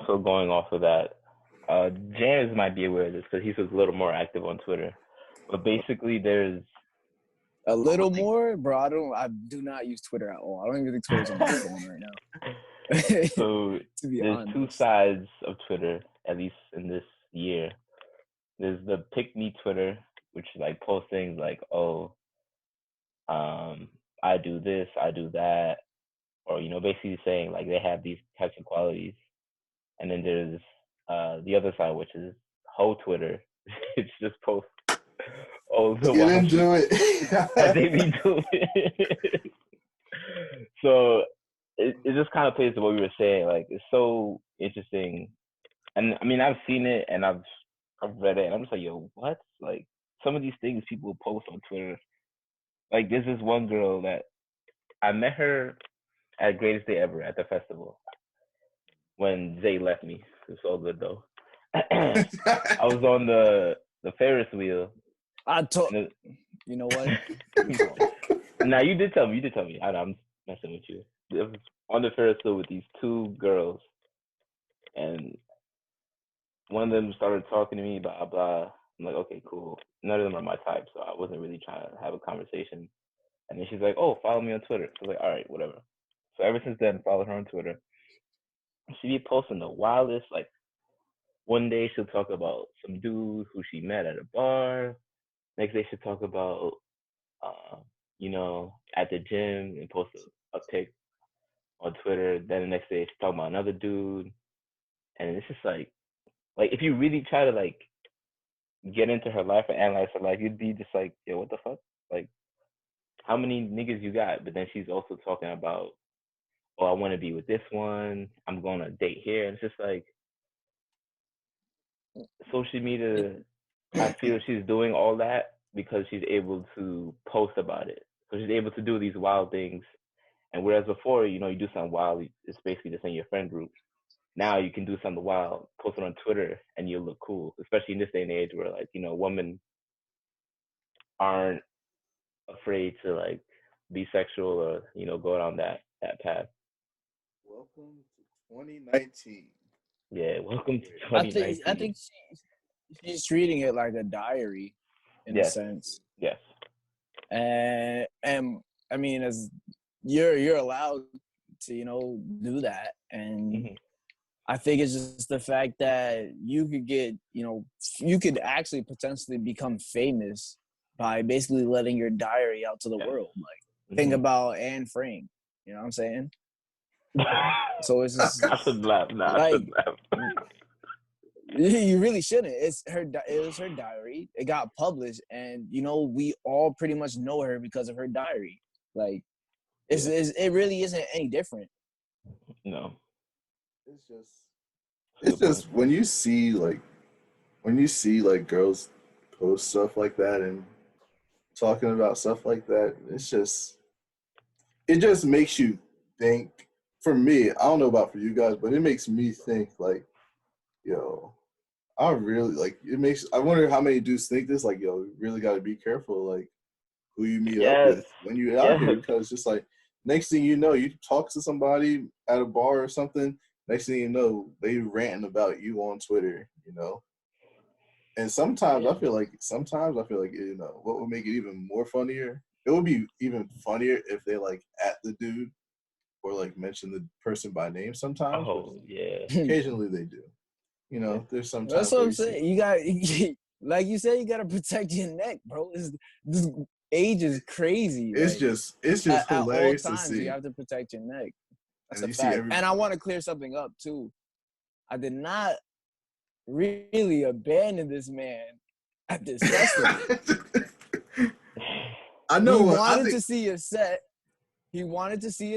also going off of that, James might be aware of this because he's a little more active on Twitter. But basically, there's a little more, bro. I do not use Twitter at all. I don't even think Twitter's on my phone right now. So there's honest. 2 sides of Twitter, at least in this year. There's the pick me Twitter, which like post things like, oh, I do this, I do that, or basically saying like they have these types of qualities. And then there's the other side, which is hoe Twitter. It's just post. Oh, the Get into it. that they be doing. So it just kind of plays to what we were saying. Like, it's so interesting. And I mean, I've seen it and I've read it, and I'm just like, yo, what? Like, some of these things people post on Twitter. Like, there's this one girl that I met her at Greatest Day Ever at the festival when Zay left me. It's all good though. I was on the Ferris wheel. You know what? Now you did tell me. I'm messing with you. I was on the Ferris wheel with these 2 girls, and one of them started talking to me, blah blah. I'm like, okay, cool. None of them are my type, so I wasn't really trying to have a conversation. And then she's like, oh, follow me on Twitter. So I was like, all right, whatever. So ever since then, follow her on Twitter. She be posting the wildest. Like, one day she'll talk about some dude who she met at a bar. Next day she'll talk about, at the gym, and post a pic on Twitter. Then the next day she's talking about another dude. And it's just like if you really try to like get into her life and analyze her life, you'd be just like, yo, what the fuck? Like, how many niggas you got? But then she's also talking about, oh, I want to be with this one. I'm going to date here. And it's just like, social media, I feel she's doing all that because she's able to post about it. So she's able to do these wild things. And whereas before, you do something wild, it's basically just in your friend group. Now you can do something wild, post it on Twitter, and you'll look cool, especially in this day and age where, like, women aren't afraid to, like, be sexual or, go down that path. Welcome to 2019. Yeah, welcome to 2019. I think she's treating it like a diary, in a sense. Yes. And I mean, as you're allowed to, do that, and I think it's just the fact that you could get, you could actually potentially become famous by basically letting your diary out to the world. Like, think about Anne Frank. You know what I'm saying? So it's just I should laugh. You really shouldn't. It was her diary. It got published, and we all pretty much know her because of her diary. Like, it really isn't any different. No. It's just when you see girls post stuff like that and talking about stuff like that, it just makes you think. For me, I don't know about for you guys, but it makes me think like, yo, I really I wonder how many dudes think this, like, yo, you really got to be careful, like, who you meet up with when you're out here, because just like next thing you know, you talk to somebody at a bar or something, next thing you know, they ranting about you on Twitter, And sometimes I feel like what would make it even more funnier, it would be even funnier if they like at the dude or like mention the person by name sometimes. Oh, yeah. Occasionally they do. There's sometimes. That's what I'm saying. You got, like you said, you got to protect your neck, bro. This age is crazy. It's just hilarious at all times, to see. You have to protect your neck. That's and a fact. And I want to clear something up too. I did not really abandon this man at this festival. I know. He wanted to see a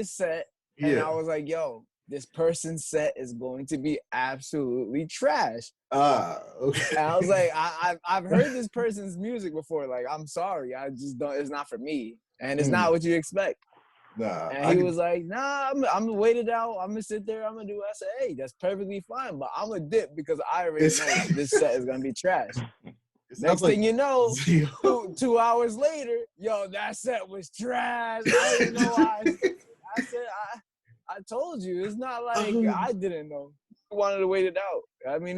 set. And I was like, yo, this person's set is going to be absolutely trash. Okay. And I was like, I've heard this person's music before. Like, I'm sorry. I just don't, it's not for me. And it's not what you expect. Nah. And he was like, nah, I'm gonna wait it out. I'm gonna sit there. I'm gonna do it. I said, hey, that's perfectly fine. But I'm gonna dip because I already know this set is gonna be trash. Next thing you know, 2 hours later, yo, that set was trash. I didn't know why. I said, I told you, it's not like I didn't know. wanted to wait it out. I mean,